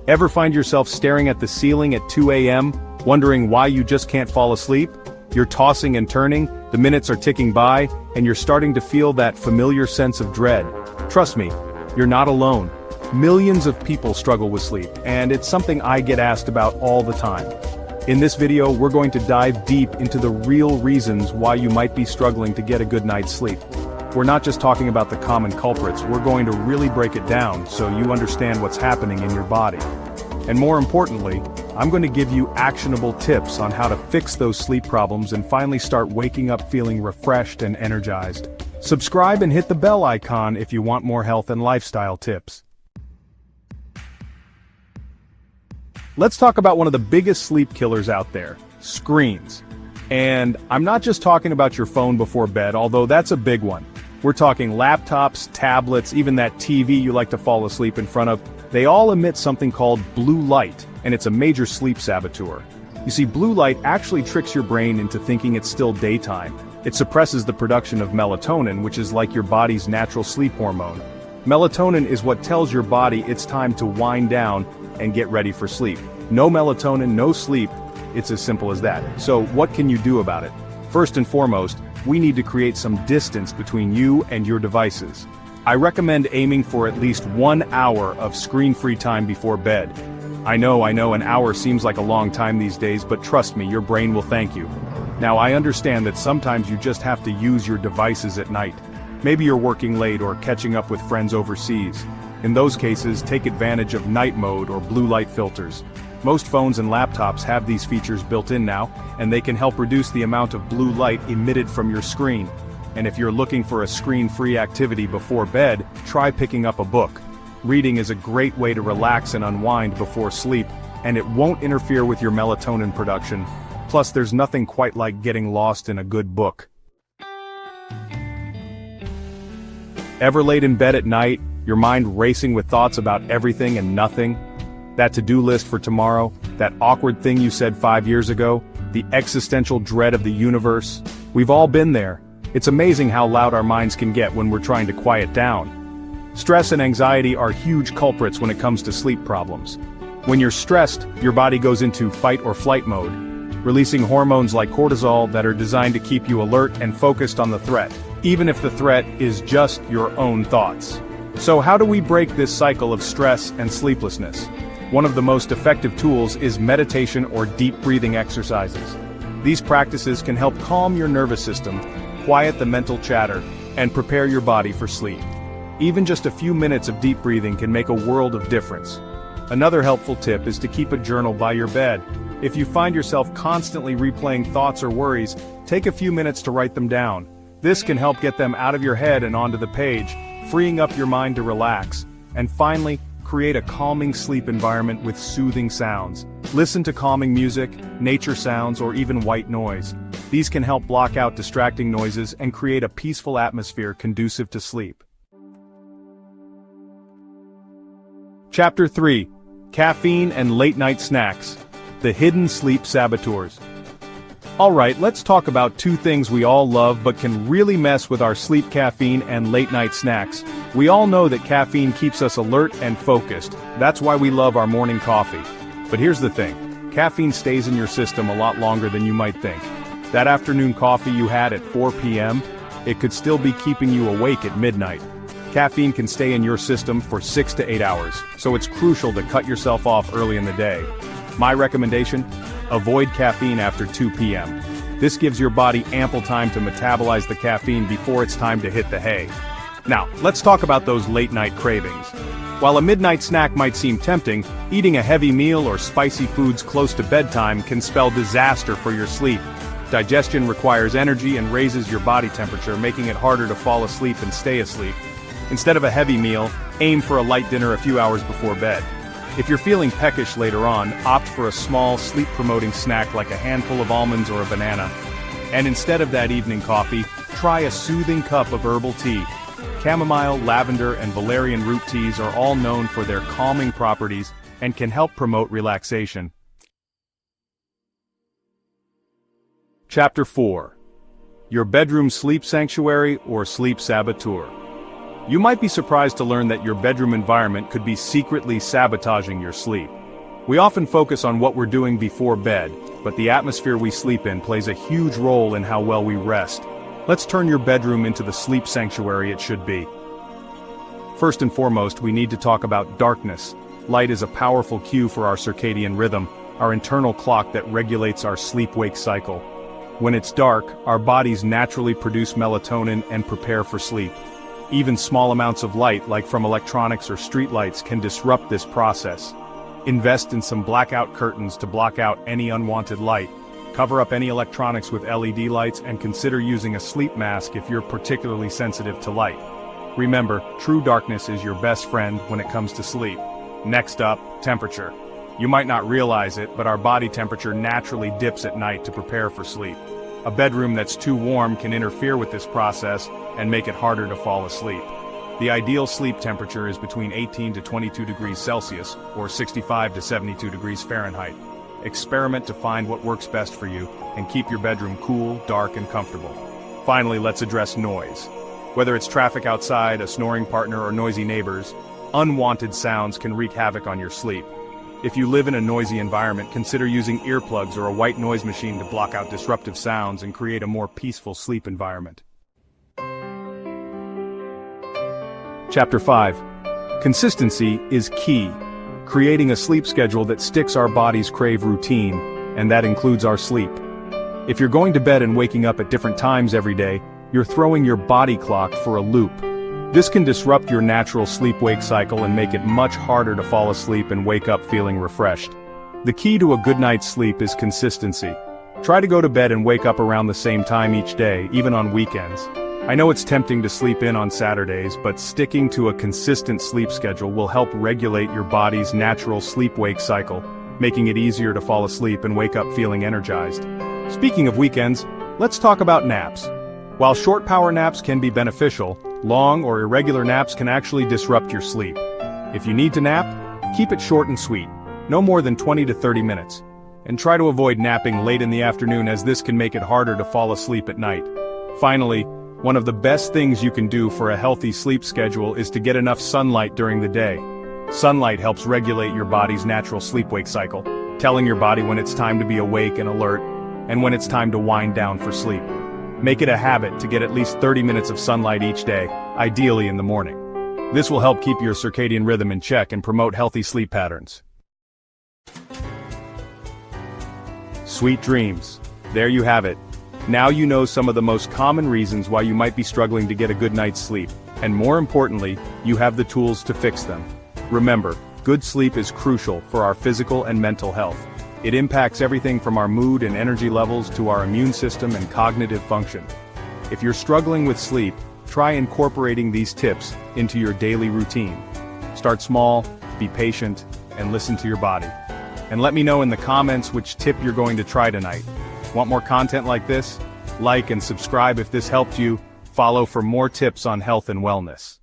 Ever find yourself staring at the ceiling at 2 a.m., wondering why you just can't fall asleep? You're tossing and turning, the minutes are ticking by, and you're starting to feel that familiar sense of dread. Trust me, you're not alone. Millions of people struggle with sleep, and it's something I get asked about all the time. In this video, we're going to dive deep into the real reasons why you might be struggling to get a good night's sleep. We're not just talking about the common culprits, we're going to really break it down so you understand what's happening in your body. And more importantly, I'm going to give you actionable tips on how to fix those sleep problems and finally start waking up feeling refreshed and energized. Subscribe and hit the bell icon if you want more health and lifestyle tips. Let's talk about one of the biggest sleep killers out there, screens. And I'm not just talking about your phone before bed, although that's a big one. We're talking laptops, tablets, even that TV you like to fall asleep in front of. They all emit something called blue light, and it's a major sleep saboteur. You see, blue light actually tricks your brain into thinking it's still daytime. It suppresses the production of melatonin, which is like your body's natural sleep hormone. Melatonin is what tells your body it's time to wind down and get ready for sleep. No melatonin, no sleep. It's as simple as that. So what can you do about it? First and foremost, we need to create some distance between you and your devices. I recommend aiming for at least 1 hour of screen-free time before bed. I know an hour seems like a long time these days, but trust me, your brain will thank you. Now I understand that sometimes you just have to use your devices at night. Maybe you're working late or catching up with friends overseas. In those cases, take advantage of night mode or blue light filters. Most phones and laptops have these features built in now, and they can help reduce the amount of blue light emitted from your screen. And if you're looking for a screen-free activity before bed, try picking up a book. Reading is a great way to relax and unwind before sleep, and it won't interfere with your melatonin production. Plus, there's nothing quite like getting lost in a good book. Ever laid in bed at night, your mind racing with thoughts about everything and nothing? That to-do list for tomorrow, that awkward thing you said 5 years ago, the existential dread of the universe? We've all been there. It's amazing how loud our minds can get when we're trying to quiet down. Stress and anxiety are huge culprits when it comes to sleep problems. When you're stressed, your body goes into fight or flight mode, releasing hormones like cortisol that are designed to keep you alert and focused on the threat, even if the threat is just your own thoughts. So how do we break this cycle of stress and sleeplessness? One of the most effective tools is meditation or deep breathing exercises. These practices can help calm your nervous system, quiet the mental chatter, and prepare your body for sleep. Even just a few minutes of deep breathing can make a world of difference. Another helpful tip is to keep a journal by your bed. If you find yourself constantly replaying thoughts or worries, take a few minutes to write them down. This can help get them out of your head and onto the page, freeing up your mind to relax. And finally, create a calming sleep environment with soothing sounds. Listen to calming music, nature sounds, or even white noise. These can help block out distracting noises and create a peaceful atmosphere conducive to sleep. Chapter 3. Caffeine and Late-Night Snacks. The Hidden Sleep Saboteurs. Alright, let's talk about two things we all love but can really mess with our sleep: caffeine and late-night snacks. We all know that caffeine keeps us alert and focused. That's why we love our morning coffee. But here's the thing, caffeine stays in your system a lot longer than you might think. That afternoon coffee you had at 4 p.m., it could still be keeping you awake at midnight. Caffeine can stay in your system for 6 to 8 hours, so it's crucial to cut yourself off early in the day. My recommendation? Avoid caffeine after 2 p.m. This gives your body ample time to metabolize the caffeine before it's time to hit the hay. Now, let's talk about those late-night cravings. While a midnight snack might seem tempting, eating a heavy meal or spicy foods close to bedtime can spell disaster for your sleep. Digestion requires energy and raises your body temperature, making it harder to fall asleep and stay asleep. Instead of a heavy meal, aim for a light dinner a few hours before bed. If you're feeling peckish later on, opt for a small, sleep-promoting snack like a handful of almonds or a banana. And instead of that evening coffee, try a soothing cup of herbal tea. Chamomile, lavender, and valerian root teas are all known for their calming properties and can help promote relaxation. Chapter 4. Your bedroom sleep sanctuary or sleep saboteur. You might be surprised to learn that your bedroom environment could be secretly sabotaging your sleep. We often focus on what we're doing before bed, but the atmosphere we sleep in plays a huge role in how well we rest. Let's turn your bedroom into the sleep sanctuary it should be. First and foremost, we need to talk about darkness. Light is a powerful cue for our circadian rhythm, our internal clock that regulates our sleep-wake cycle. When it's dark, our bodies naturally produce melatonin and prepare for sleep. Even small amounts of light, like from electronics or streetlights, can disrupt this process. Invest in some blackout curtains to block out any unwanted light. Cover up any electronics with LED lights and consider using a sleep mask if you're particularly sensitive to light. Remember, true darkness is your best friend when it comes to sleep. Next up, temperature. You might not realize it, but our body temperature naturally dips at night to prepare for sleep. A bedroom that's too warm can interfere with this process and make it harder to fall asleep. The ideal sleep temperature is between 18 to 22 degrees Celsius, or 65 to 72 degrees Fahrenheit. Experiment to find what works best for you, and keep your bedroom cool, dark, and comfortable. Finally, let's address noise. Whether it's traffic outside, a snoring partner, or noisy neighbors, unwanted sounds can wreak havoc on your sleep. If you live in a noisy environment, consider using earplugs or a white noise machine to block out disruptive sounds and create a more peaceful sleep environment. Chapter 5. Consistency is key. Creating a sleep schedule that sticks. Our bodies crave routine, and that includes our sleep. If you're going to bed and waking up at different times every day, you're throwing your body clock for a loop. This can disrupt your natural sleep-wake cycle and make it much harder to fall asleep and wake up feeling refreshed. The key to a good night's sleep is consistency. Try to go to bed and wake up around the same time each day, even on weekends. I know it's tempting to sleep in on Saturdays, but sticking to a consistent sleep schedule will help regulate your body's natural sleep-wake cycle, making it easier to fall asleep and wake up feeling energized. Speaking of weekends, let's talk about naps. While short power naps can be beneficial, long or irregular naps can actually disrupt your sleep. If you need to nap, keep it short and sweet, no more than 20 to 30 minutes. And try to avoid napping late in the afternoon, as this can make it harder to fall asleep at night. Finally, one of the best things you can do for a healthy sleep schedule is to get enough sunlight during the day. Sunlight helps regulate your body's natural sleep-wake cycle, telling your body when it's time to be awake and alert, and when it's time to wind down for sleep. Make it a habit to get at least 30 minutes of sunlight each day, ideally in the morning. This will help keep your circadian rhythm in check and promote healthy sleep patterns. Sweet dreams. There you have it. Now you know some of the most common reasons why you might be struggling to get a good night's sleep, and more importantly, you have the tools to fix them. Remember, good sleep is crucial for our physical and mental health. It impacts everything from our mood and energy levels to our immune system and cognitive function. If you're struggling with sleep, try incorporating these tips into your daily routine. Start small, be patient, and listen to your body. And let me know in the comments which tip you're going to try tonight. Want more content like this? Like and subscribe if this helped you. Follow for more tips on health and wellness.